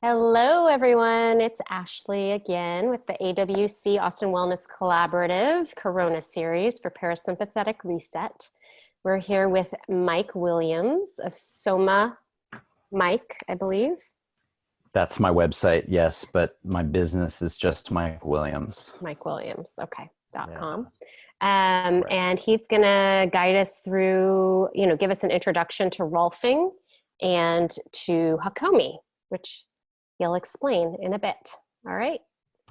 Hello, everyone. It's Ashley again with the AWC Austin Wellness Collaborative Corona series for Parasympathetic Reset. We're here with Mike Williams of Soma Mike, I believe. That's my website, yes, but my business is just Mike Williams. Mike Williams, okay, Yeah, .com. correct. And he's going to guide us through, give us an introduction to Rolfing and to Hakomi, which he'll explain in a bit. All right.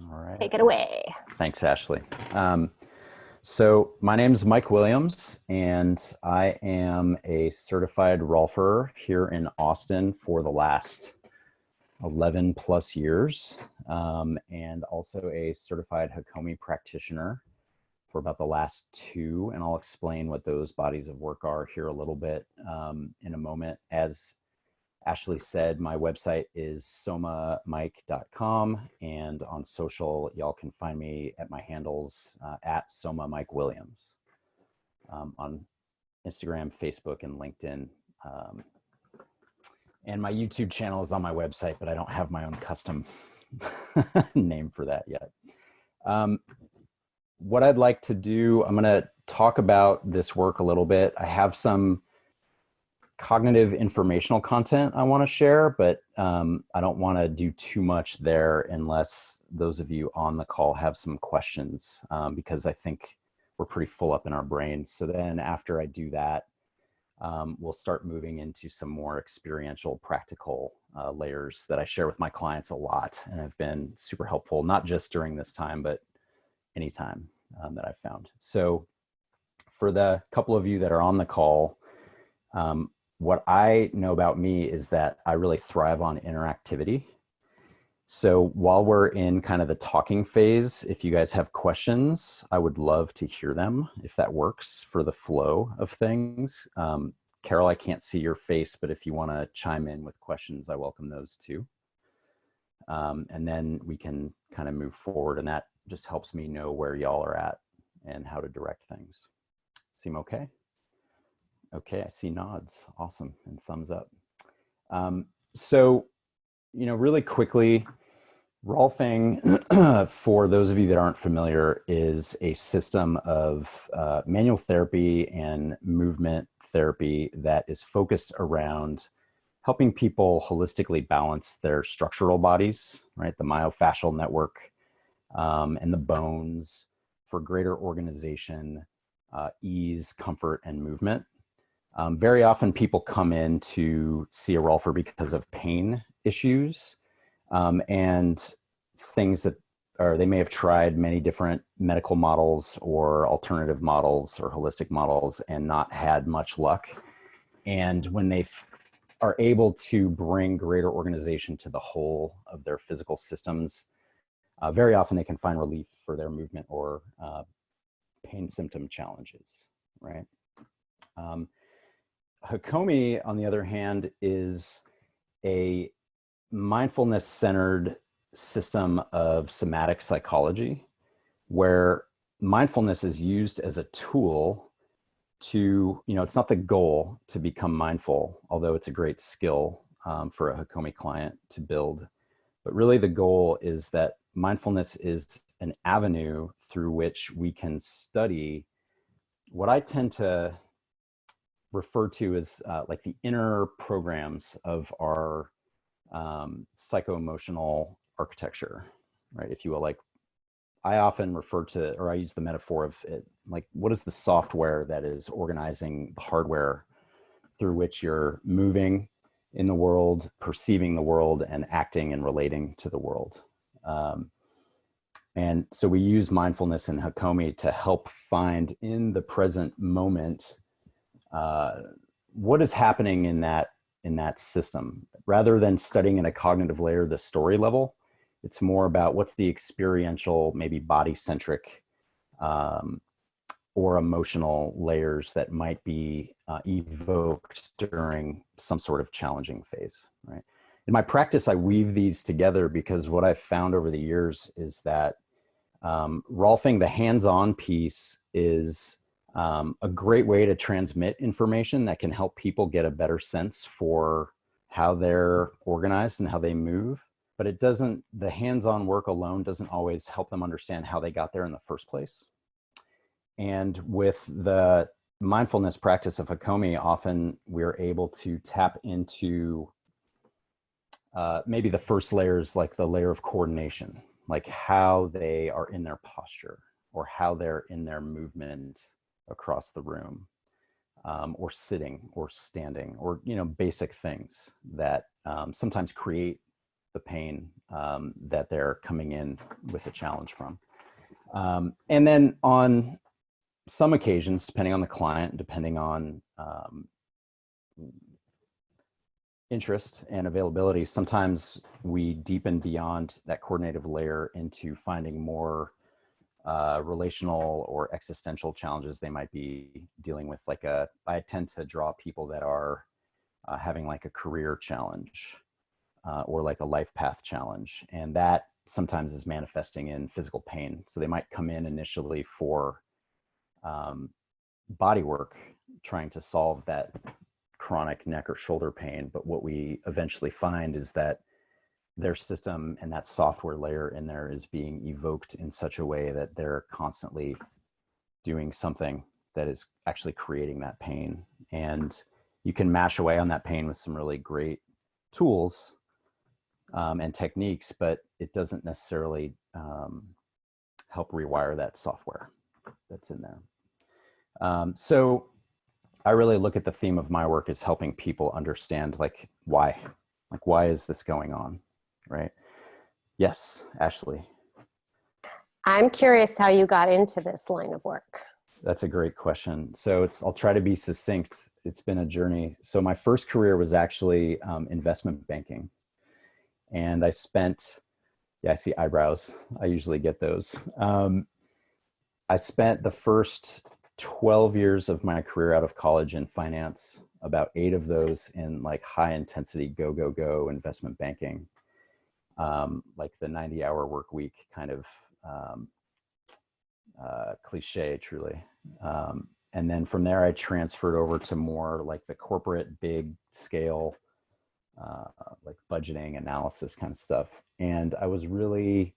All right. Take it away. Thanks, Ashley. So my name is Mike Williams, and I am a certified Rolfer here in Austin for the last 11 plus years, and also a certified Hakomi practitioner for about the last 2. And I'll explain what those bodies of work are here a little bit in a moment. As Ashley said, my website is somamike.com, and on social, y'all can find me at my handles at Soma Mike Williams on Instagram, Facebook, and LinkedIn. And my YouTube channel is on my website, but I don't have my own custom name for that yet. What I'd like to do, I'm going to talk about this work a little bit. I have some cognitive informational content I want to share, but I don't want to do too much there unless those of you on the call have some questions, because I think we're pretty full up in our brains. So then after I do that, we'll start moving into some more experiential, practical layers that I share with my clients a lot and have been super helpful, not just during this time, but anytime that I've found. So for the couple of you that are on the call, what I know about me is that I really thrive on interactivity. So while we're in kind of the talking phase, if you guys have questions, I would love to hear them if that works for the flow of things. Carol, I can't see your face, but if you want to chime in with questions, I welcome those too. And then we can kind of move forward, and that just helps me know where y'all are at and how to direct things. Seem okay? Okay, I see nods. Awesome. And thumbs up. So, really quickly, Rolfing, for those of you that aren't familiar, is a system of manual therapy and movement therapy that is focused around helping people holistically balance their structural bodies, right? The myofascial network and the bones for greater organization, ease, comfort, and movement. Very often people come in to see a Rolfer because of pain issues and things that they may have tried many different medical models or alternative models or holistic models and not had much luck. And when they are able to bring greater organization to the whole of their physical systems, very often they can find relief for their movement or pain symptom challenges, right? Hakomi, on the other hand, is a mindfulness-centered system of somatic psychology where mindfulness is used as a tool to, it's not the goal to become mindful, although it's a great skill for a Hakomi client to build. But really the goal is that mindfulness is an avenue through which we can study what I tend to refer to as like the inner programs of our psycho-emotional architecture, right? If you will, like I often refer to, or I use the metaphor of it, like what is the software that is organizing the hardware through which you're moving in the world, perceiving the world, and acting and relating to the world. And so we use mindfulness in Hakomi to help find in the present moment what is happening in that system. Rather than studying in a cognitive layer, the story level, it's more about what's the experiential, maybe body-centric or emotional layers that might be evoked during some sort of challenging phase, right? In my practice, I weave these together because what I've found over the years is that Rolfing, the hands-on piece, is a great way to transmit information that can help people get a better sense for how they're organized and how they move. but it doesn't, the hands-on work alone doesn't always help them understand how they got there in the first place. And with the mindfulness practice of Hakomi, often we're able to tap into maybe the first layer is like the layer of coordination, like how they are in their posture or how they're in their movement across the room, or sitting or standing, or, you know, basic things that sometimes create the pain that they're coming in with a challenge from. And then on some occasions, depending on the client, depending on interest and availability, sometimes we deepen beyond that coordinative layer into finding more relational or existential challenges they might be dealing with. Like I tend to draw people that are having like a career challenge or like a life path challenge. And that sometimes is manifesting in physical pain. So they might come in initially for body work, trying to solve that chronic neck or shoulder pain. But what we eventually find is that their system and that software layer in there is being evoked in such a way that they're constantly doing something that is actually creating that pain. And you can mash away on that pain with some really great tools and techniques, but it doesn't necessarily help rewire that software that's in there. So I really look at the theme of my work as helping people understand like why is this going on, right? Yes, Ashley. I'm curious how you got into this line of work. That's a great question. So I'll try to be succinct. It's been a journey. So my first career was actually investment banking. And I spent, yeah, I see eyebrows. I usually get those. I spent the first 12 years of my career out of college in finance, about 8 of those in like high intensity, go investment banking, like the 90-hour work week kind of cliche, truly. And then from there, I transferred over to more like the corporate, big scale, like budgeting analysis kind of stuff. And I was really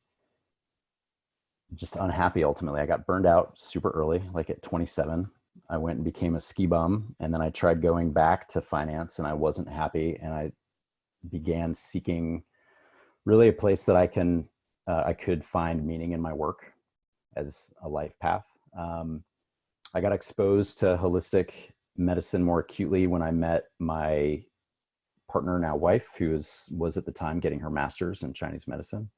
just unhappy ultimately. I got burned out super early, like at 27. I went and became a ski bum. And then I tried going back to finance and I wasn't happy. And I began seeking really a place that I could find meaning in my work as a life path. I got exposed to holistic medicine more acutely when I met my partner, now wife, who was at the time getting her master's in Chinese medicine.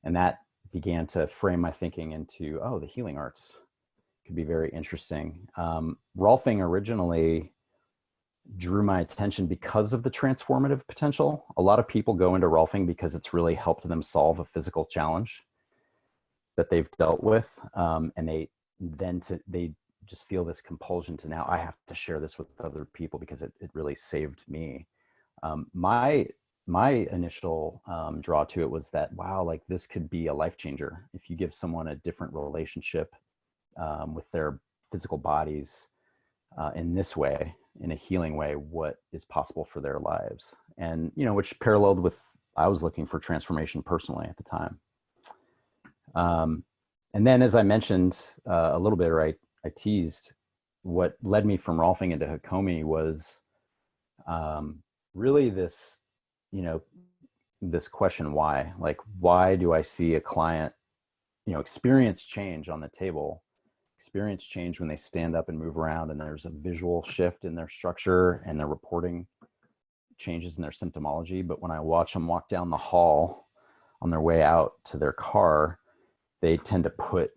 And that began to frame my thinking into, oh, the healing arts could be very interesting. Rolfing originally drew my attention because of the transformative potential. A lot of people go into Rolfing because it's really helped them solve a physical challenge that they've dealt with. And they just feel this compulsion to, now I have to share this with other people because it really saved me. My initial draw to it was that, wow, like this could be a life changer. If you give someone a different relationship with their physical bodies in this way, in a healing way, what is possible for their lives. And, you know, which paralleled with, I was looking for transformation personally at the time. And then, as I mentioned a little bit, or I teased, what led me from Rolfing into Hakomi was really this, you know, this question, why? Like, why do I see a client, you know, experience change on the table, experience change when they stand up and move around, and there's a visual shift in their structure and their reporting changes in their symptomology. But when I watch them walk down the hall on their way out to their car, they tend to put,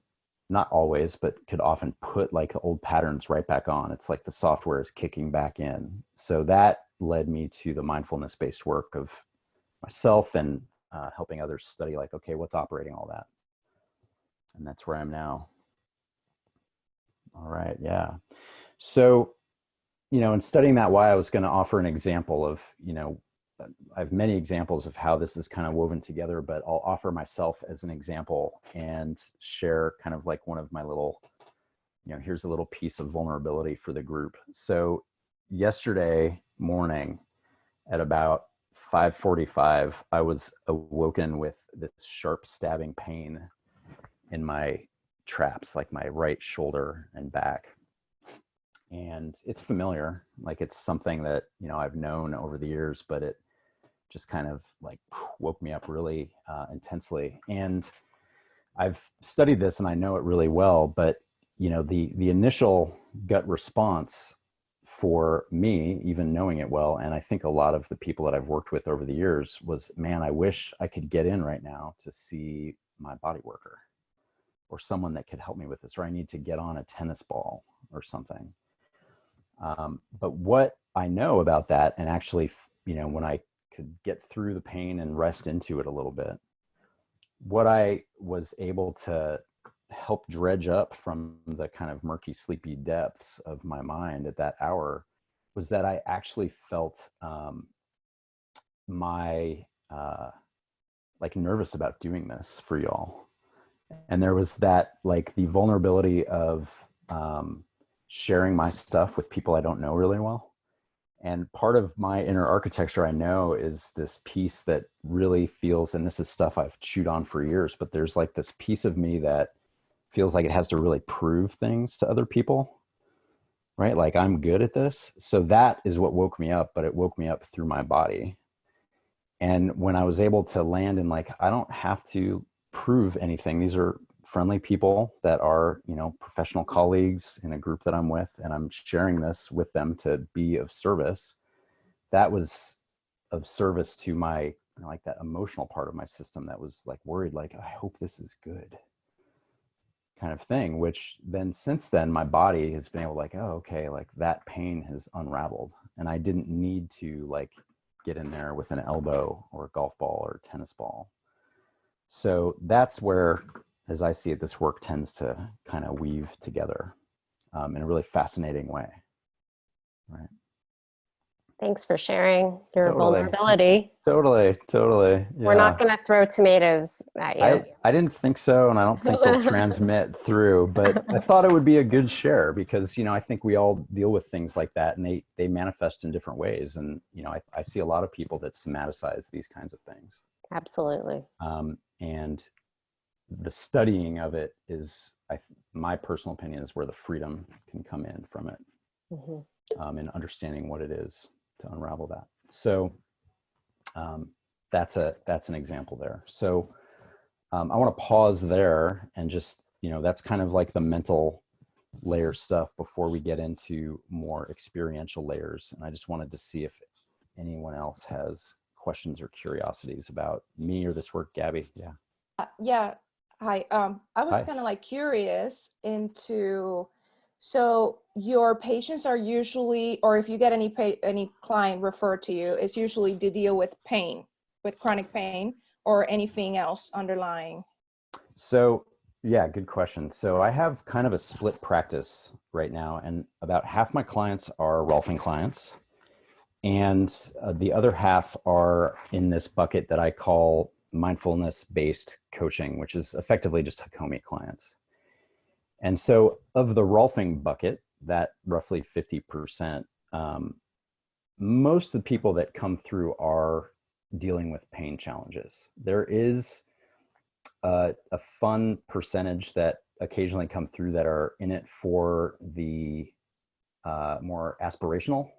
not always, but could often put like the old patterns right back on. It's like the software is kicking back in. So that led me to the mindfulness based work of myself and helping others study, like, okay, what's operating all that? And that's where I'm now. All right. Yeah. So, you know, in studying that why, I was going to offer an example of, you know, I have many examples of how this is kind of woven together, but I'll offer myself as an example and share kind of like one of my little, you know, here's a little piece of vulnerability for the group. So yesterday morning at about 5:45, I was awoken with this sharp stabbing pain in my traps, like my right shoulder and back. And it's familiar, like it's something that, you know, I've known over the years, but it just kind of like woke me up really intensely. And I've studied this and I know it really well, but you know, the initial gut response for me, even knowing it well, and I think a lot of the people that I've worked with over the years, was, man, I wish I could get in right now to see my body worker or someone that could help me with this, or I need to get on a tennis ball or something. But what I know about that, and actually, you know, when I could get through the pain and rest into it a little bit, what I was able to help dredge up from the kind of murky, sleepy depths of my mind at that hour was that I actually felt my like nervous about doing this for y'all. And there was that, like, the vulnerability of sharing my stuff with people I don't know really well. And part of my inner architecture, I know, is this piece that really feels, and this is stuff I've chewed on for years, but there's like this piece of me that feels like it has to really prove things to other people, right? Like, I'm good at this. So that is what woke me up, but it woke me up through my body. And when I was able to land in, like, I don't have to prove anything. These are friendly people that are, you know, professional colleagues in a group that I'm with, and I'm sharing this with them to be of service. That was of service to my, you know, like that emotional part of my system that was like worried, like, I hope this is good kind of thing, which then since then my body has been able to, like, oh, okay, like that pain has unraveled and I didn't need to like get in there with an elbow or a golf ball or a tennis ball. So that's where, as I see it, this work tends to kind of weave together in a really fascinating way. Right. Thanks for sharing your Totally. vulnerability. Totally. We're not Yeah. going to throw tomatoes at you. I didn't think so, and I don't think they'll transmit through, but I thought it would be a good share because, you know, I think we all deal with things like that and they manifest in different ways. And, you know, I see a lot of people that somaticize these kinds of things. Absolutely. And the studying of it is, my personal opinion, is where the freedom can come in from it, and understanding what it is to unravel that. So that's an example there. So I want to pause there and just, you know, that's kind of like the mental layer stuff before we get into more experiential layers. And I just wanted to see if anyone else has questions or curiosities about me or this work. Gabby. Yeah. Yeah. Hi. I was Hi. kind of like curious into, so your patients are usually, or if you get any client referred to you, it's usually to deal with pain, with chronic pain, or anything else underlying. So yeah, good question. So I have kind of a split practice right now, and about half my clients are Rolfing clients, and the other half are in this bucket that I call mindfulness-based coaching, which is effectively just Hakomi clients. And so of the Rolfing bucket, that roughly 50%, most of the people that come through are dealing with pain challenges. There is a fun percentage that occasionally come through that are in it for the more aspirational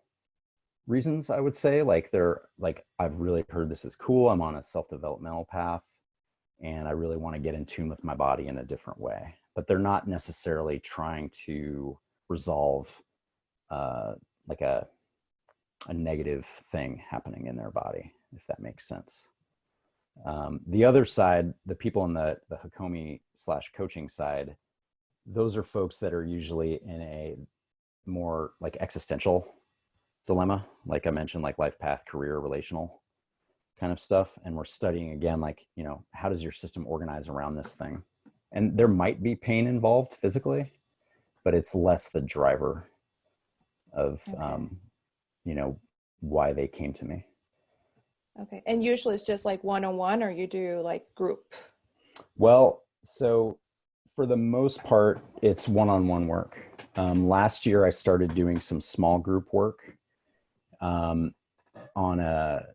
reasons, I would say. Like, they're like, I've really heard this is cool. I'm on a self-developmental path and I really want to get in tune with my body in a different way. But they're not necessarily trying to resolve like a negative thing happening in their body, if that makes sense. The other side, the people in the Hakomi/coaching side, those are folks that are usually in a more like existential dilemma, like I mentioned, like life path, career, relational kind of stuff. And we're studying again, like, you know, how does your system organize around this thing? And there might be pain involved physically, but it's less the driver of, you know, why they came to me. Okay. And usually it's just like one-on-one, or you do like group? Well, so for the most part, it's one-on-one work. Last year, I started doing some small group work on a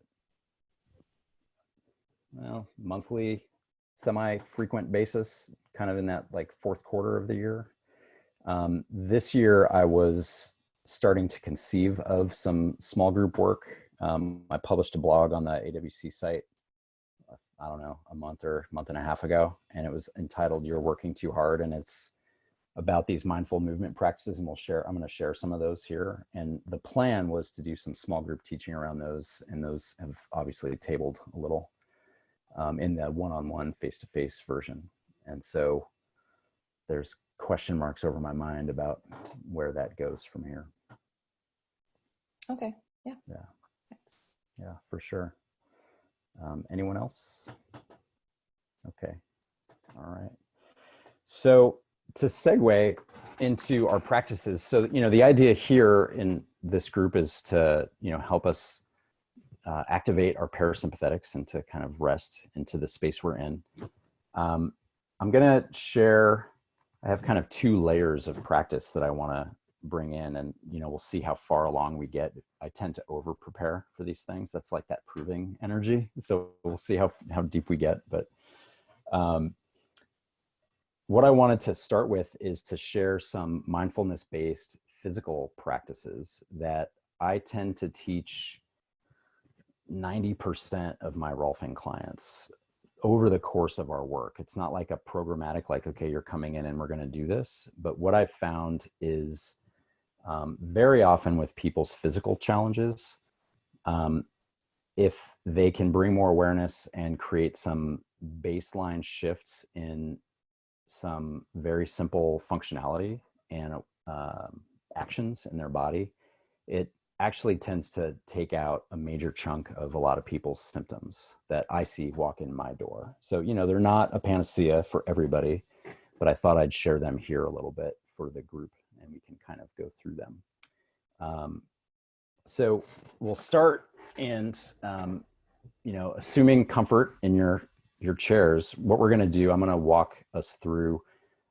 well, monthly, semi-frequent basis, kind of in that like fourth quarter of the year. This year I was starting to conceive of some small group work. I published a blog on the AWC site, I don't know, a month and a half ago, and it was entitled "You're Working Too Hard," and it's about these mindful movement practices, and I'm going to share some of those here. And the plan was to do some small group teaching around those, and those have obviously tabled a little in the one-on-one face-to-face version. And so there's question marks over my mind about where that goes from here. Okay. Yeah. Yeah. Thanks. Yeah, for sure. Anyone else? Okay. All right. So to segue into our practices, so the idea here in this group is to help us activate our parasympathetics and to kind of rest into the space we're in. I'm going to share. I have kind of two layers of practice that I want to bring in, and we'll see how far along we get. I tend to over prepare for these things. That's like that proving energy. So we'll see how deep we get. But what I wanted to start with is to share some mindfulness-based physical practices that I tend to teach 90% of my Rolfing clients over the course of our work. It's not like a programmatic, like, okay, you're coming in and we're going to do this. But what I've found is very often with people's physical challenges, if they can bring more awareness and create some baseline shifts in some very simple functionality and actions in their body, it actually tends to take out a major chunk of a lot of people's symptoms that I see walk in my door. So, they're not a panacea for everybody, but I thought I'd share them here a little bit for the group, and we can kind of go through them. So we'll start, and assuming comfort in your chairs, what we're going to do, I'm going to walk us through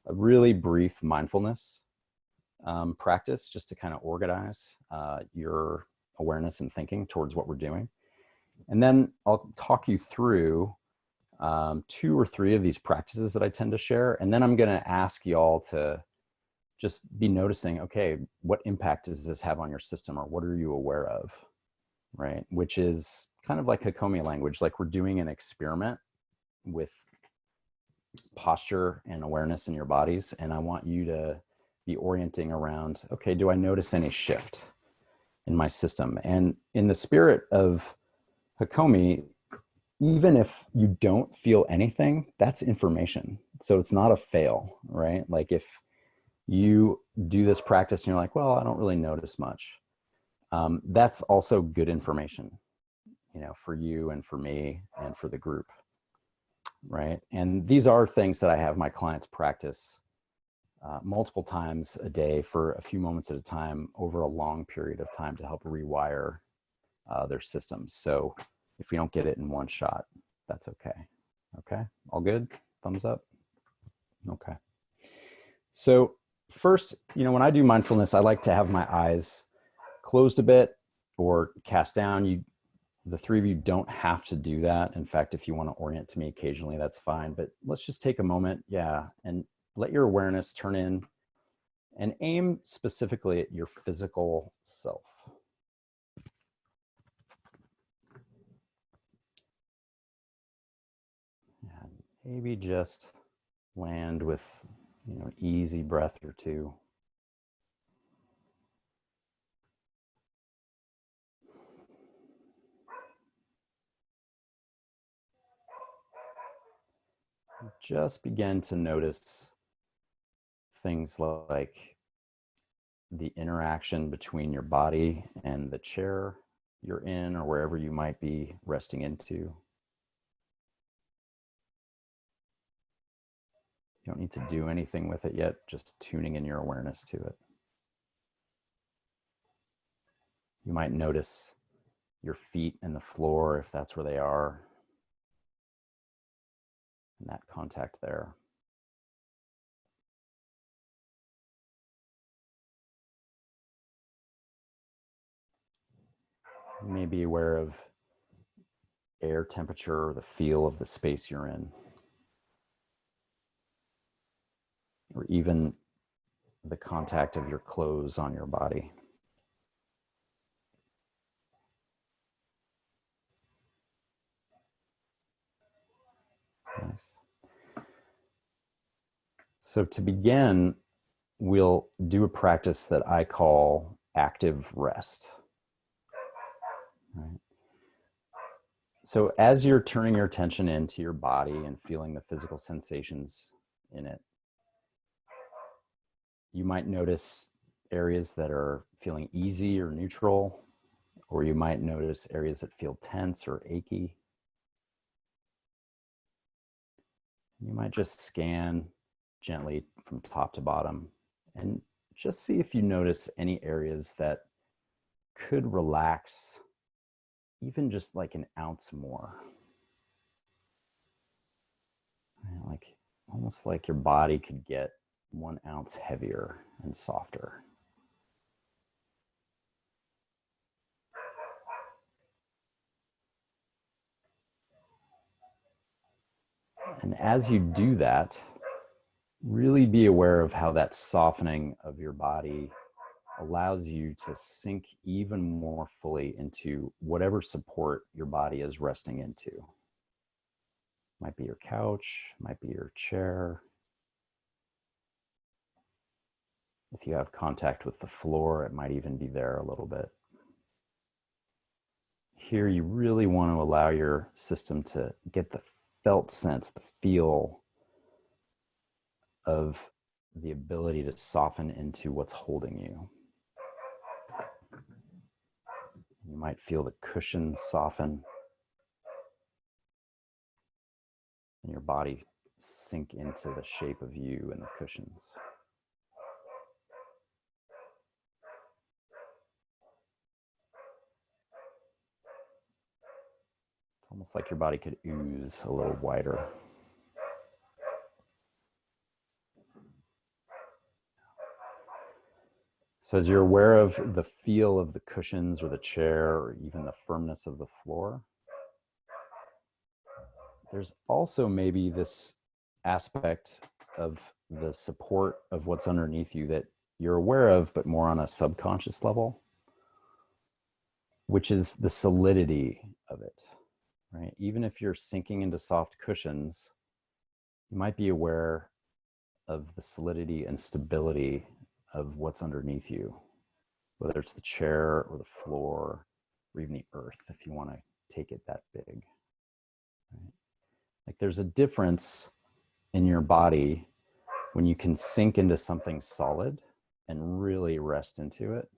a really brief mindfulness practice just to kind of organize your awareness and thinking towards what we're doing. And then I'll talk you through 2 or 3 of these practices that I tend to share. And then I'm going to ask y'all to just be noticing, okay, what impact does this have on your system, or what are you aware of, right? Which is kind of like Hakomi language, like we're doing an experiment with posture and awareness in your bodies. And I want you to be orienting around, okay, do I notice any shift in my system? And in the spirit of Hakomi, even if you don't feel anything, that's information. So it's not a fail, right? Like if you do this practice and you're like, well, I don't really notice much. That's also good information, for you and for me and for the group, right? And these are things that I have my clients practice multiple times a day for a few moments at a time over a long period of time to help rewire their systems. So if we don't get it in one shot, that's okay. Okay, all good? Thumbs up? Okay. So first, when I do mindfulness, I like to have my eyes closed a bit or cast down. The 3 of you don't have to do that. In fact, if you want to orient to me occasionally, that's fine. But let's just take a moment, and let your awareness turn in and aim specifically at your physical self. And maybe just land with, easy breath or 2. Just begin to notice things like the interaction between your body and the chair you're in or wherever you might be resting into. You don't need to do anything with it yet, just tuning in your awareness to it. You might notice your feet and the floor if that's where they are, and that contact there. You may be aware of air temperature or the feel of the space you're in, or even the contact of your clothes on your body. Nice. So to begin, we'll do a practice that I call active rest. Right. So as you're turning your attention into your body and feeling the physical sensations in it, you might notice areas that are feeling easy or neutral, or you might notice areas that feel tense or achy. You might just scan gently from top to bottom and just see if you notice any areas that could relax even just like an ounce more. Like almost like your body could get 1 ounce heavier and softer. And as you do that, really be aware of how that softening of your body allows you to sink even more fully into whatever support your body is resting into. Might be your couch, might be your chair. If you have contact with the floor, it might even be there a little bit. Here, you really want to allow your system to get the felt sense, the feel of the ability to soften into what's holding you. You might feel the cushions soften and your body sink into the shape of you and the cushions. It's almost like your body could ooze a little wider. So as you're aware of the feel of the cushions or the chair or even the firmness of the floor, there's also maybe this aspect of the support of what's underneath you that you're aware of, but more on a subconscious level, which is the solidity of it, right? Even if you're sinking into soft cushions, you might be aware of the solidity and stability of what's underneath you, whether it's the chair or the floor or even the earth, if you want to take it that big. Right? Like there's a difference in your body when you can sink into something solid and really rest into it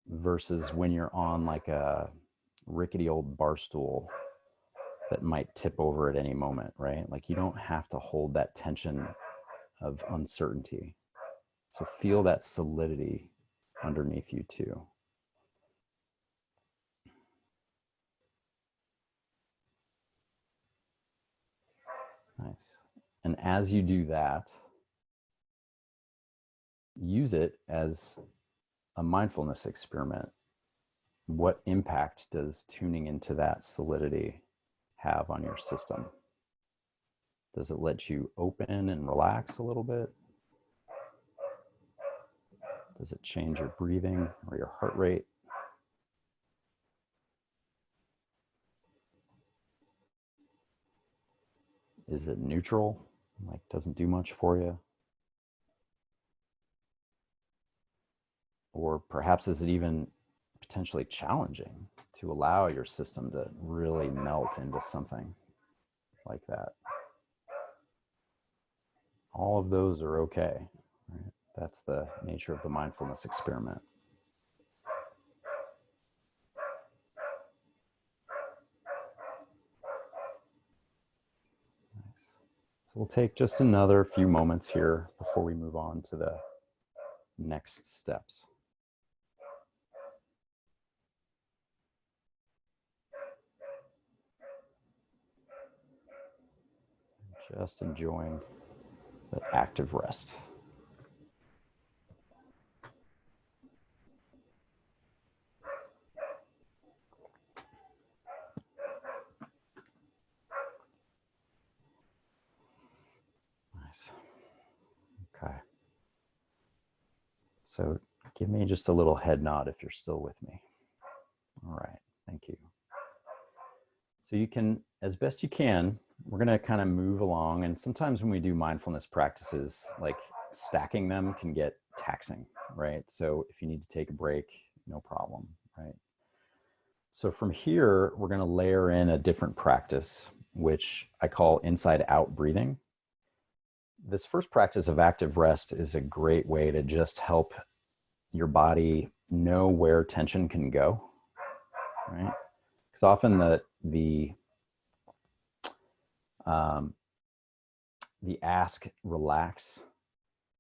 versus when you're on like a rickety old bar stool that might tip over at any moment, right? Like you don't have to hold that tension of uncertainty. So feel that solidity underneath you too. Nice. And as you do that, use it as a mindfulness experiment. What impact does tuning into that solidity have on your system? Does it let you open and relax a little bit? Does it change your breathing or your heart rate? Is it neutral, like doesn't do much for you? Or perhaps is it even potentially challenging to allow your system to really melt into something like that? All of those are okay, right? That's the nature of the mindfulness experiment. Nice. So we'll take just another few moments here before we move on to the next steps. Just enjoying the active rest. So give me just a little head nod if you're still with me. All right, thank you. So you can, as best you can, we're gonna kind of move along. And sometimes when we do mindfulness practices, like stacking them can get taxing, right? So if you need to take a break, no problem, right? So from here, we're gonna layer in a different practice, which I call inside out breathing. This first practice of active rest is a great way to just help your body know where tension can go, right? Because often the ask relax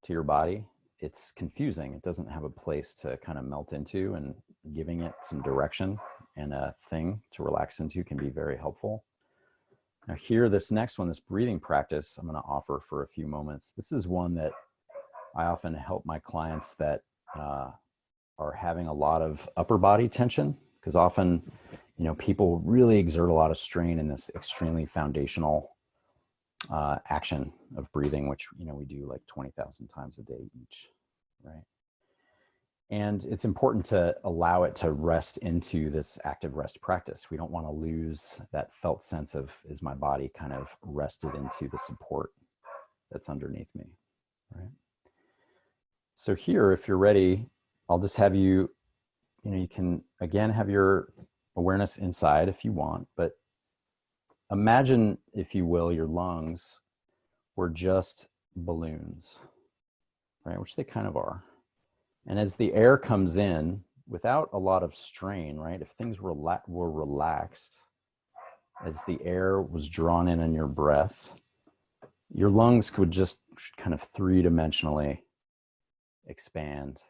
to your body, it's confusing. It doesn't have a place to kind of melt into, and giving it some direction and a thing to relax into can be very helpful. Now here, this next one, this breathing practice I'm going to offer for a few moments. This is one that I often help my clients that are having a lot of upper body tension, because often, you know, people really exert a lot of strain in this extremely foundational action of breathing, which, you know, we do like 20,000 times a day each, right? And it's important to allow it to rest into this active rest practice. We don't want to lose that felt sense of, is my body kind of rested into the support that's underneath me, right? So here, if you're ready, I'll just have you, you know, you can again have your awareness inside if you want, but imagine, if you will, your lungs were just balloons, right? Which they kind of are. And as the air comes in without a lot of strain, right? If things were relaxed, as the air was drawn in on your breath, your lungs could just kind of three-dimensionally expand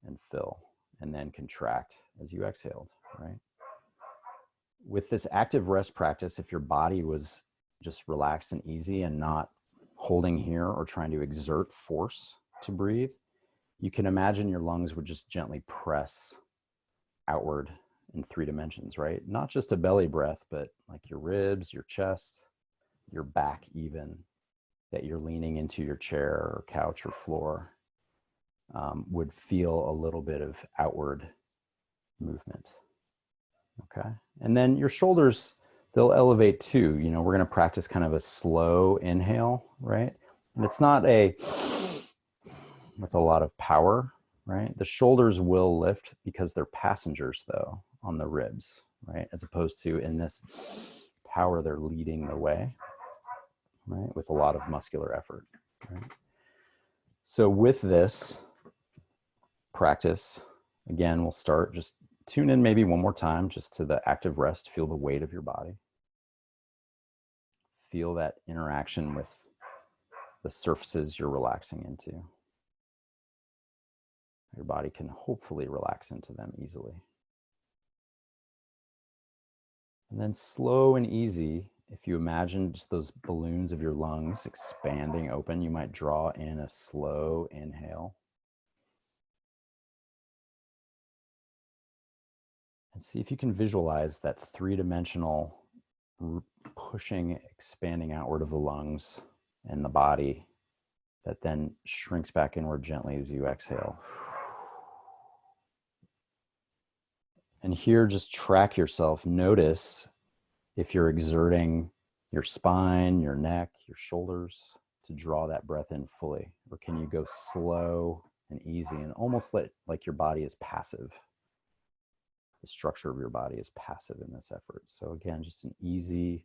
and fill and then contract as you exhaled, right? With this active rest practice, if your body was just relaxed and easy and not holding here or trying to exert force to breathe, you can imagine your lungs would just gently press outward in 3 dimensions, right? Not just a belly breath, but like your ribs, your chest, your back even, that you're leaning into your chair or couch or floor, would feel a little bit of outward movement, okay? And then your shoulders, they'll elevate too. You know, we're gonna practice kind of a slow inhale, right? And it's not with a lot of power, right? The shoulders will lift because they're passengers though on the ribs, right? As opposed to in this power, they're leading the way, right? With a lot of muscular effort, right? So with this practice, again, we'll start, just tune in maybe one more time just to the active rest. Feel the weight of your body. Feel that interaction with the surfaces you're relaxing into. Your body can hopefully relax into them easily. And then slow and easy, if you imagine just those balloons of your lungs expanding open, you might draw in a slow inhale. And see if you can visualize that 3-dimensional pushing, expanding outward of the lungs and the body that then shrinks back inward gently as you exhale. And here, just track yourself. Notice if you're exerting your spine, your neck, your shoulders to draw that breath in fully, or can you go slow and easy and almost like your body is passive? The structure of your body is passive in this effort. So again, just an easy,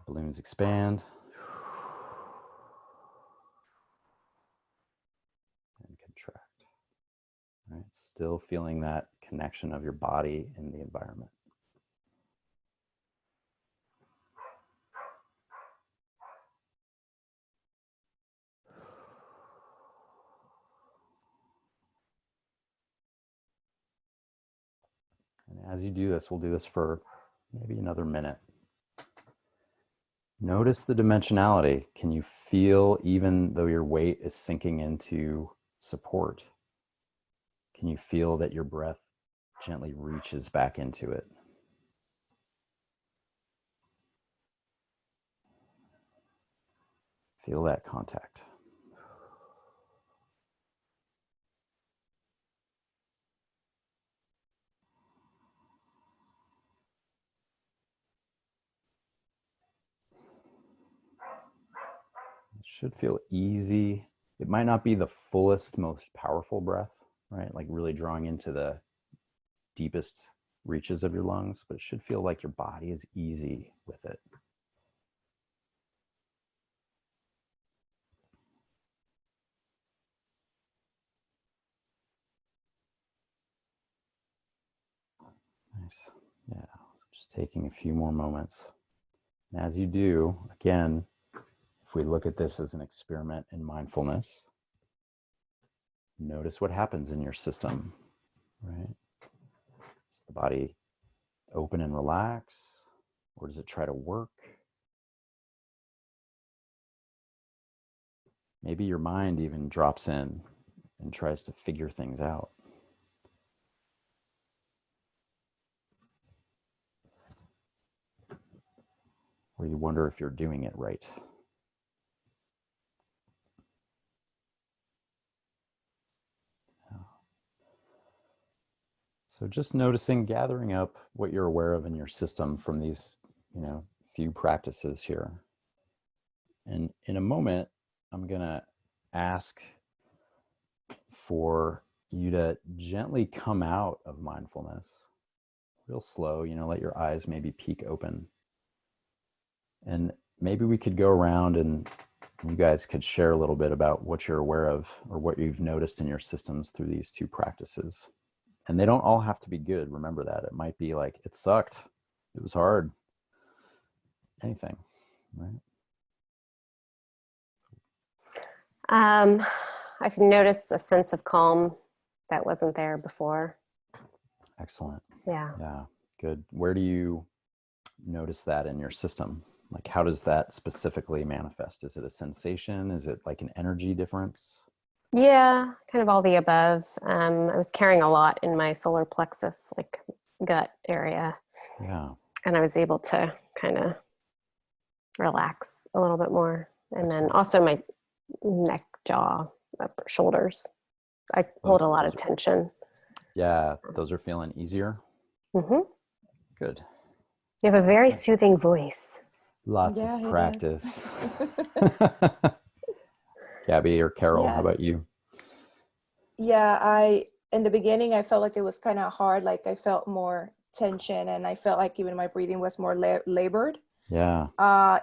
balloons expand and contract. Right? Still feeling that connection of your body and the environment. And as you do this, we'll do this for maybe another minute. Notice the dimensionality. Can you feel, even though your weight is sinking into support, can you feel that your breath gently reaches back into it? Feel that contact. Should feel easy. It might not be the fullest, most powerful breath, right? Like really drawing into the deepest reaches of your lungs, but it should feel like your body is easy with it. Nice. Yeah. So just taking a few more moments. And as you do, again, if we look at this as an experiment in mindfulness, notice what happens in your system, right? Does the body open and relax, or does it try to work? Maybe your mind even drops in and tries to figure things out. Or you wonder if you're doing it right. So just noticing, gathering up what you're aware of in your system from these, few practices here. And in a moment, I'm gonna ask for you to gently come out of mindfulness, real slow, let your eyes maybe peek open. And maybe we could go around and you guys could share a little bit about what you're aware of or what you've noticed in your systems through these two practices. And they don't all have to be good. Remember that. It might be like, it sucked. It was hard. Anything, right? I've noticed a sense of calm that wasn't there before. Excellent. Yeah. Yeah, good. Where do you notice that in your system? Like, how does that specifically manifest? Is it a sensation? Is it like an energy difference? Yeah, kind of all the above. I was carrying a lot in my solar plexus, like gut area. Yeah. And I was able to kind of relax a little bit more. And Excellent. then also my neck, jaw, upper shoulders. I hold a lot of tension. Yeah, those are feeling easier. Mm-hmm. Good. You have a very soothing voice. Lots of practice. Gabby or Carol, how about you? Yeah, in the beginning, I felt like it was kind of hard. Like I felt more tension and I felt like even my breathing was more labored. Yeah.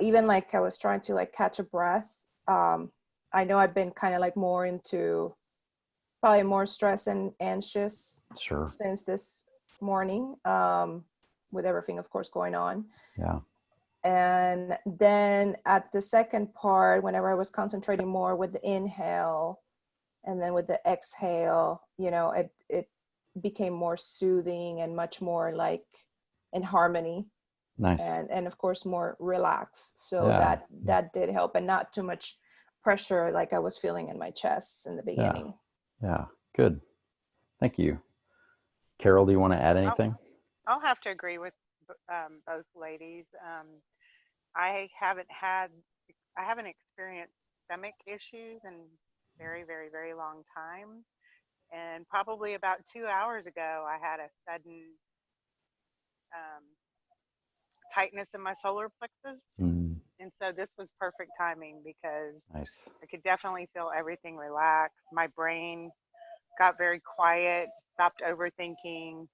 Even like I was trying to like catch a breath. I know I've been kind of like more into probably more stress and anxious since this morning, with everything, of course, going on. Yeah. And then at the second part, whenever I was concentrating more with the inhale and then with the exhale, it became more soothing and much more like in harmony. Nice. And of course more relaxed. So that did help, and not too much pressure like I was feeling in my chest in the beginning. Yeah. Good. Thank you. Carol, do you want to add anything? I'll have to agree with both ladies. I haven't experienced stomach issues in very, very, very long time. And probably about 2 hours ago, I had a sudden tightness in my solar plexus. And so this was perfect timing because I could definitely feel everything relax. My brain got very quiet, stopped overthinking,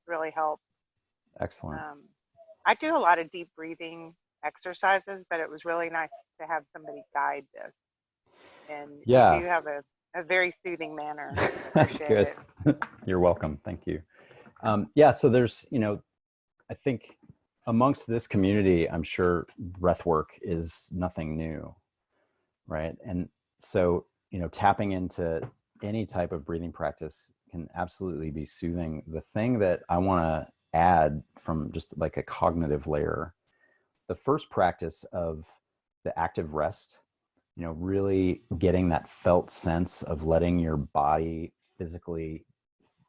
really helped. Excellent. I do a lot of deep breathing exercises, but it was really nice to have somebody guide this. And you do have a very soothing manner. Appreciate Good. it. You're welcome. Thank you. So there's, I think amongst this community, I'm sure breath work is nothing new, right? And so, tapping into any type of breathing practice can absolutely be soothing. The thing that I want to add from just like a cognitive layer, the first practice of the active rest, really getting that felt sense of letting your body physically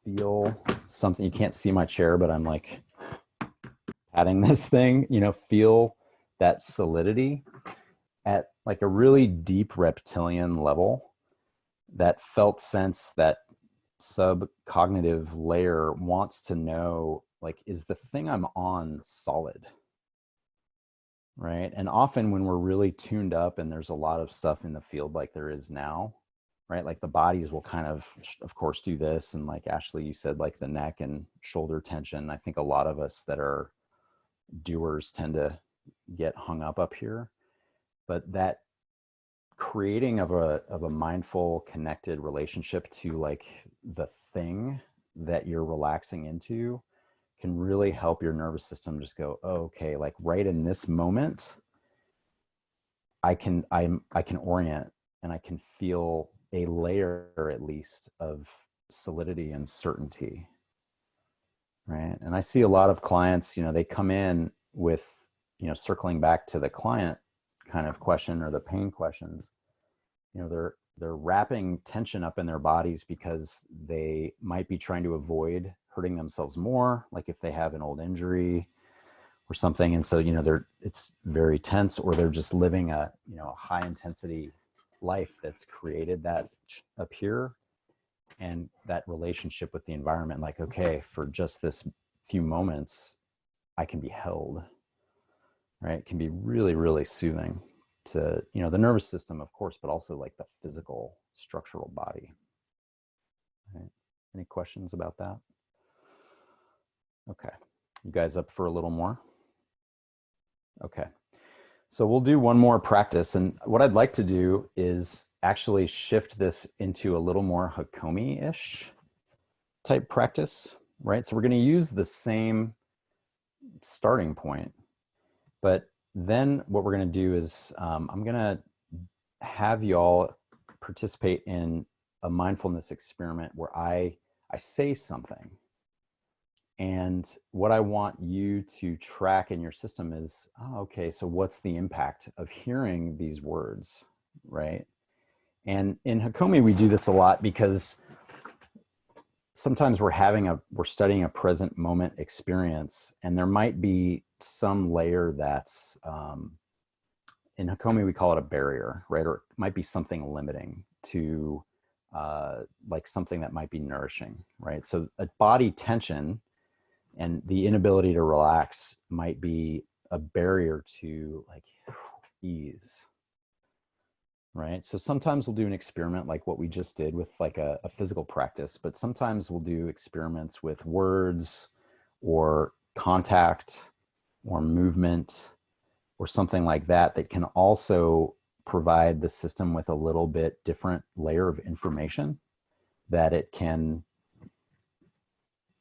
feel something. You can't see my chair, but I'm like patting this thing, feel that solidity at like a really deep reptilian level. That felt sense, that subcognitive layer wants to know, like, is the thing I'm on solid? right? And often when we're really tuned up and there's a lot of stuff in the field like there is now, right? Like the bodies will kind of course, do this. And like Ashley, you said, like the neck and shoulder tension. I think a lot of us that are doers tend to get hung up here. But that creating of a mindful, connected relationship to like the thing that you're relaxing into can really help your nervous system just go, oh, okay, like right in this moment, I can orient and I can feel a layer at least of solidity and certainty, right? And I see a lot of clients, they come in with, circling back to the client kind of question or the pain questions, they're wrapping tension up in their bodies because they might be trying to avoid hurting themselves more, like if they have an old injury or something. And so, it's very tense, or they're just living a high intensity life that's created that up here, and that relationship with the environment, like, okay, for just this few moments, I can be held, right? It can be really, really soothing to, the nervous system, of course, but also like the physical structural body, right? Any questions about that? Okay. You guys up for a little more? Okay. So we'll do one more practice. And what I'd like to do is actually shift this into a little more Hakomi-ish type practice, right? So we're going to use the same starting point, but then what we're going to do is I'm going to have y'all participate in a mindfulness experiment where I say something. And what I want you to track in your system is, oh, okay, so what's the impact of hearing these words, right? And in Hakomi, we do this a lot because sometimes we're studying a present moment experience, and there might be some layer that's, in Hakomi, we call it a barrier, right? Or it might be something limiting to like something that might be nourishing, right? So a body tension and the inability to relax might be a barrier to like ease, right? So sometimes we'll do an experiment like what we just did with like a physical practice, but sometimes we'll do experiments with words or contact or movement or something like that that can also provide the system with a little bit different layer of information that it can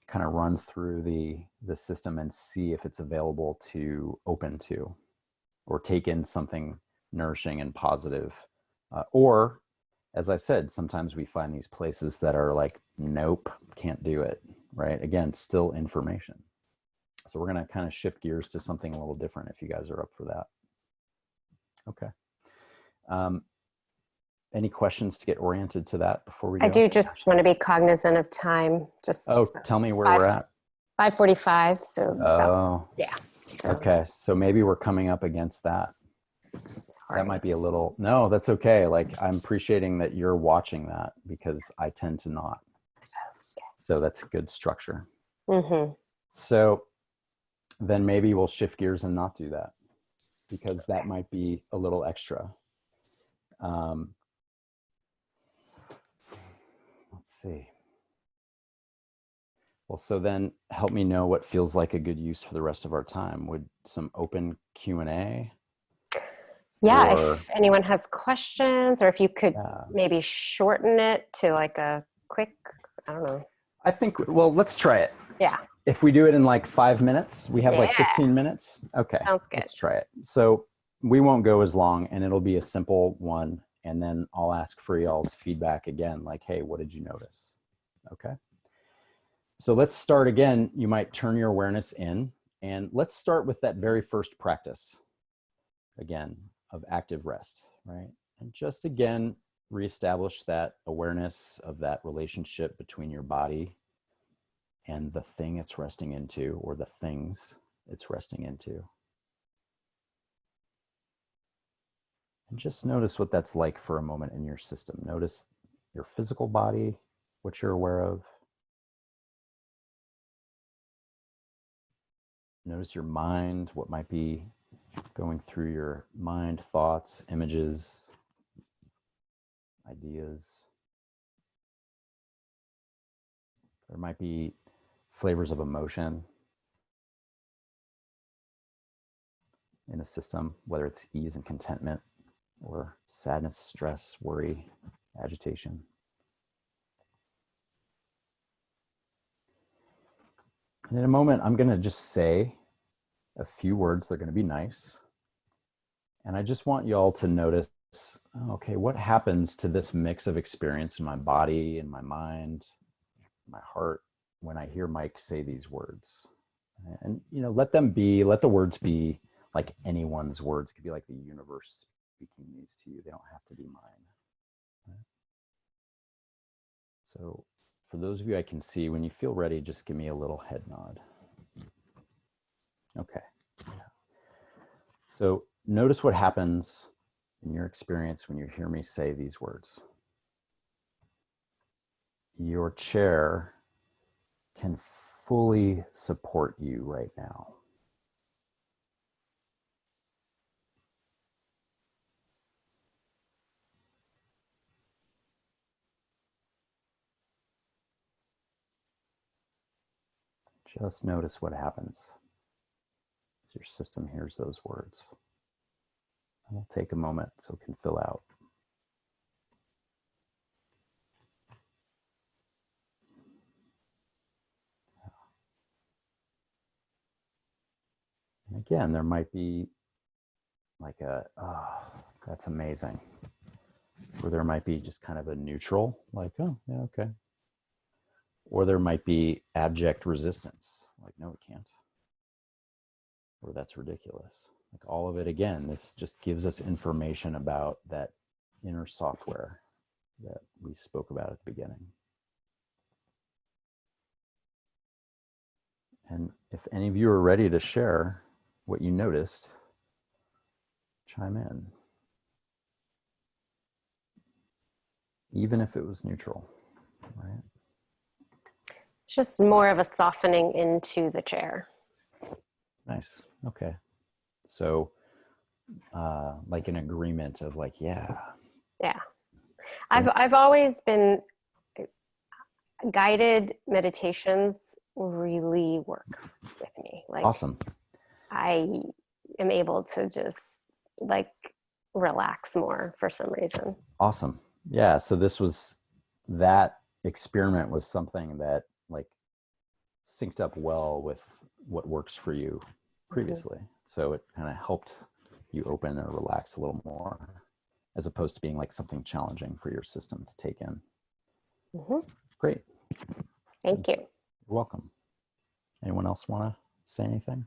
kind of run through the system and see if it's available to open to or take in something nourishing and positive. Or, as I said, sometimes we find these places that are like, nope, can't do it, right? Again, still information. So we're going to kind of shift gears to something a little different if you guys are up for that. Okay. Any questions to get oriented to that before we go? I do just want to be cognizant of time. Just tell me where we're at. 5:45. So yeah. Okay. So maybe we're coming up against that. That might be a little, no, that's okay. Like I'm appreciating that you're watching that because I tend to not. So that's good structure. Mm-hmm. So then maybe we'll shift gears and not do that because that might be a little extra. Let's see. Well, so then help me know what feels like a good use for the rest of our time. Would some open Q&A? Yeah, if anyone has questions, or if you could maybe shorten it to like a quick, I don't know. I think, well, let's try it. Yeah. If we do it in like 5 minutes, we have like 15 minutes. Okay. Sounds good. Let's try it. So we won't go as long and it'll be a simple one. And then I'll ask for y'all's feedback again, like, hey, what did you notice? Okay. So let's start again. You might turn your awareness in, and let's start with that very first practice again of active rest, right? And just again, reestablish that awareness of that relationship between your body and the thing it's resting into, or the things it's resting into. And just notice what that's like for a moment in your system. Notice your physical body, what you're aware of. Notice your mind, what might be going through your mind, thoughts, images, ideas. There might be flavors of emotion in a system, whether it's ease and contentment or sadness, stress, worry, agitation. And in a moment, I'm going to just say a few words. They're going to be nice. And I just want y'all to notice, okay, what happens to this mix of experience in my body, in my mind, my heart, when I hear Mike say these words? And, let the words be like anyone's words. It could be like the universe speaking these to you. They don't have to be mine. Right? So for those of you I can see, when you feel ready, just give me a little head nod. Okay. So notice what happens in your experience when you hear me say these words. Your chair can fully support you right now. Just notice what happens as your system hears those words. And we'll take a moment so it can fill out. And again, there might be like oh, that's amazing. Or there might be just kind of a neutral, like, oh, yeah, okay. Or there might be abject resistance, like, no, it can't. Or that's ridiculous. Like all of it, again, this just gives us information about that inner software that we spoke about at the beginning. And if any of you are ready to share what you noticed, chime in. Even if it was neutral, right? It's just more of a softening into the chair. Nice. Okay. So like an agreement of like, yeah. Yeah. I've always been, guided meditations really work with me. Like, Awesome. I am able to just like relax more for some reason. Awesome. Yeah. So that experiment was something that like synced up well with what works for you previously. Mm-hmm. So it kind of helped you open or relax a little more, as opposed to being like something challenging for your system to take in. Mm-hmm. Great. Thank you. You're welcome. Anyone else want to say anything?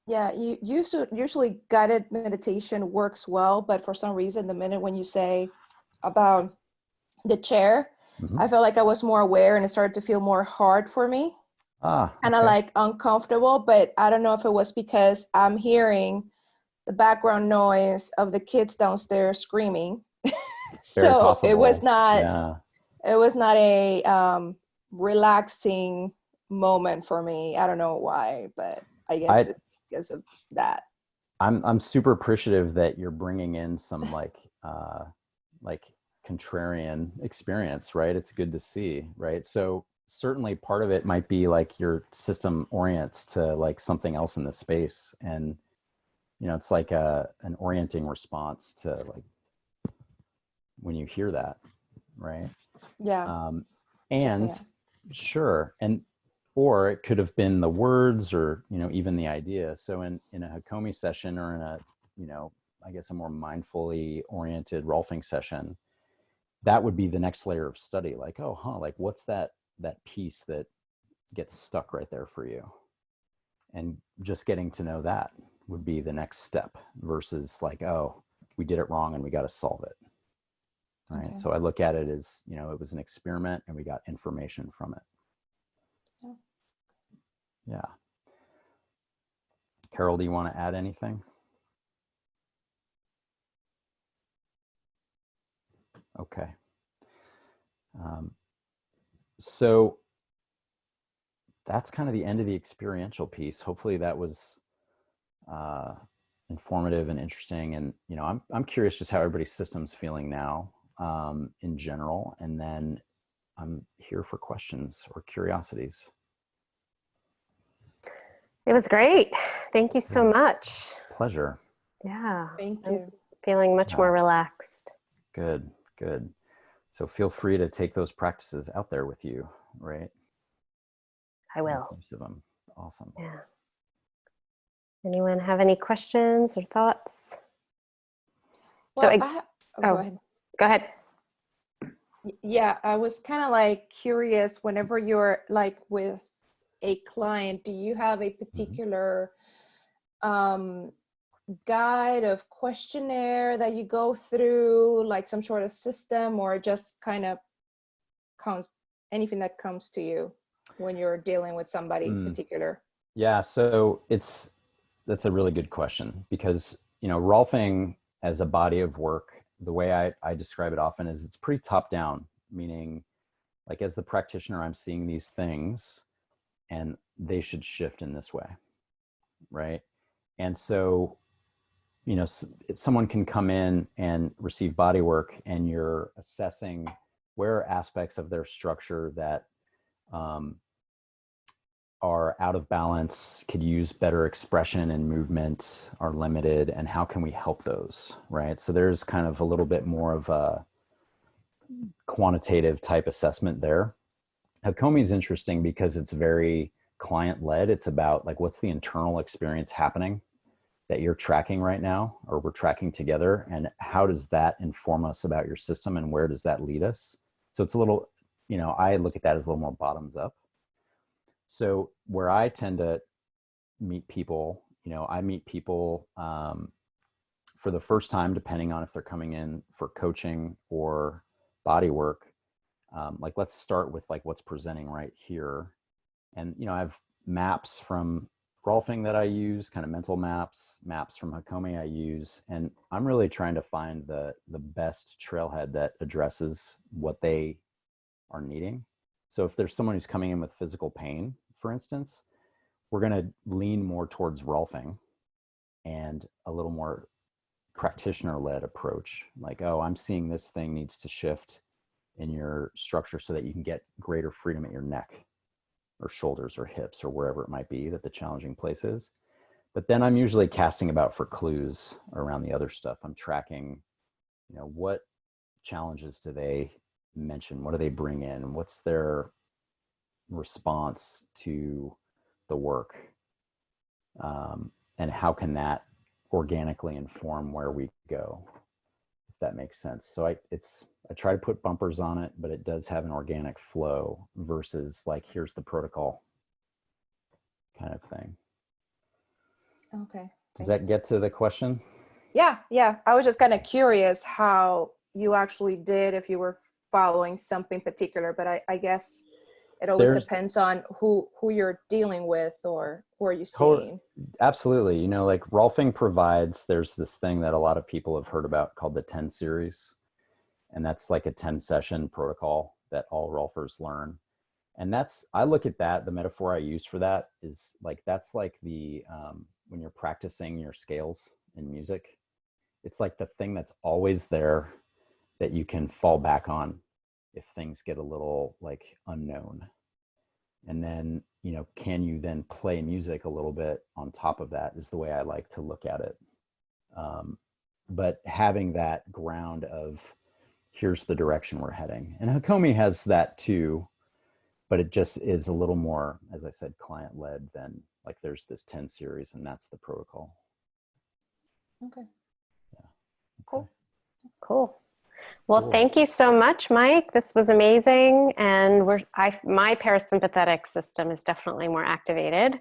Yeah, usually guided meditation works well, but for some reason, the minute when you say about the chair, I felt like I was more aware and it started to feel more hard for me. And I like uncomfortable, but I don't know if it was because I'm hearing the background noise of the kids downstairs screaming. So it was not a relaxing moment for me. I don't know why, but I guess it's because of that. I'm super appreciative that you're bringing in some like contrarian experience, right? It's good to see, right? So certainly part of it might be like your system orients to like something else in the space, and it's like an orienting response to like when you hear that, right? Yeah. And sure, and or it could have been the words, or even the idea. So in a Hakomi session, or in a I guess a more mindfully oriented Rolfing session, that would be the next layer of study. Like, like what's that piece that gets stuck right there for you? And just getting to know that would be the next step, versus like, oh, we did it wrong and we got to solve it. Right. Okay. So I look at it as, it was an experiment and we got information from it. Yeah. Carol, do you want to add anything? Okay. So that's kind of the end of the experiential piece. Hopefully that was informative and interesting. And, you know, I'm curious just how everybody's system's feeling now in general. And then I'm here for questions or curiosities. It was great. Thank you so much. Pleasure. Yeah. Thank I'm you. feeling much more relaxed. Good, good. So feel free to take those practices out there with you, right? I will. Make use of them. Awesome. Yeah. Anyone have any questions or thoughts? Well, So go ahead. Go ahead. Yeah, I was kind of like curious, whenever you're like with a client, do you have a particular guide of questionnaire that you go through, like some sort of system, or just kind of comes anything that comes to you when you're dealing with somebody in particular? Yeah, so that's a really good question, because, you know, Rolfing as a body of work, the way I describe it often is it's pretty top down, meaning like as the practitioner, I'm seeing these things and they should shift in this way, right? And so, you know, if someone can come in and receive body work and you're assessing where are aspects of their structure that are out of balance, could use better expression and movement, are limited, and how can we help those, right? So there's kind of a little bit more of a quantitative type assessment there. Hakomi is interesting because it's very client-led. It's about like, what's the internal experience happening that you're tracking right now, or we're tracking together, and how does that inform us about your system, and where does that lead us? So it's a little, you know, I look at that as a little more bottoms up. So where I tend to meet people, you know, I meet people for the first time, depending on if they're coming in for coaching or body work. Like, let's start with like what's presenting right here. And, you know, I have maps from Rolfing that I use, kind of mental maps from Hakomi I use. And I'm really trying to find the best trailhead that addresses what they are needing. So if there's someone who's coming in with physical pain, for instance, we're going to lean more towards Rolfing and a little more practitioner-led approach. Like, oh, I'm seeing this thing needs to shift in your structure so that you can get greater freedom at your neck or shoulders or hips or wherever it might be that the challenging place is. But then I'm usually casting about for clues around the other stuff. I'm tracking, you know, what challenges do they mention? What do they bring in? What's their response to the work? And how can that organically inform where we go, if that makes sense? So I try to put bumpers on it, but it does have an organic flow versus like, here's the protocol kind of thing. Okay. Does that get to the question? Yeah. I was just kind of curious how you actually did, if you were following something particular, but I guess it always depends on who you're dealing with or who are you seeing. Absolutely. You know, like Rolfing provides, there's this thing that a lot of people have heard about called the 10 series. And that's like a 10 session protocol that all Rolfers learn. And I look at that, the metaphor I use for that is like, that's like the, when you're practicing your scales in music, it's like the thing that's always there that you can fall back on if things get a little like unknown. And then, you know, can you then play music a little bit on top of that is the way I like to look at it. But having that ground of here's the direction we're heading. And Hakomi has that too, but it just is a little more, as I said, client-led than like there's this 10 series and that's the protocol. Okay. Yeah. Cool. Well, thank you so much, Mike. This was amazing. And my parasympathetic system is definitely more activated.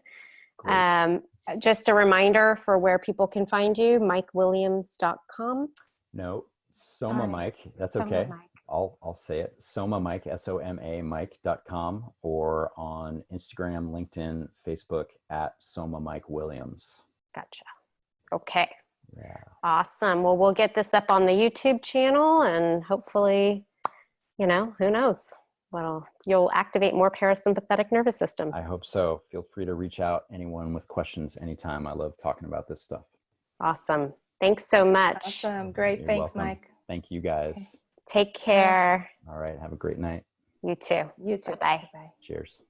Just a reminder for where people can find you, mikewilliams.com. No, Soma Mike. That's okay. Soma Mike. I'll say it. Soma Mike, SOMA Mike.com, or on Instagram, LinkedIn, Facebook at Soma Mike Williams. Gotcha. Okay. Yeah. Awesome. Well, we'll get this up on the YouTube channel and hopefully, you know, who knows? well, you'll activate more parasympathetic nervous systems. I hope so. Feel free to reach out, anyone with questions anytime. I love talking about this stuff. Awesome. Thanks so much. Awesome. Great. You're Thanks, welcome. Mike. Thank you guys. Okay. Take care. All right. Have a great night. You too. You too. Bye-bye. Bye. Cheers.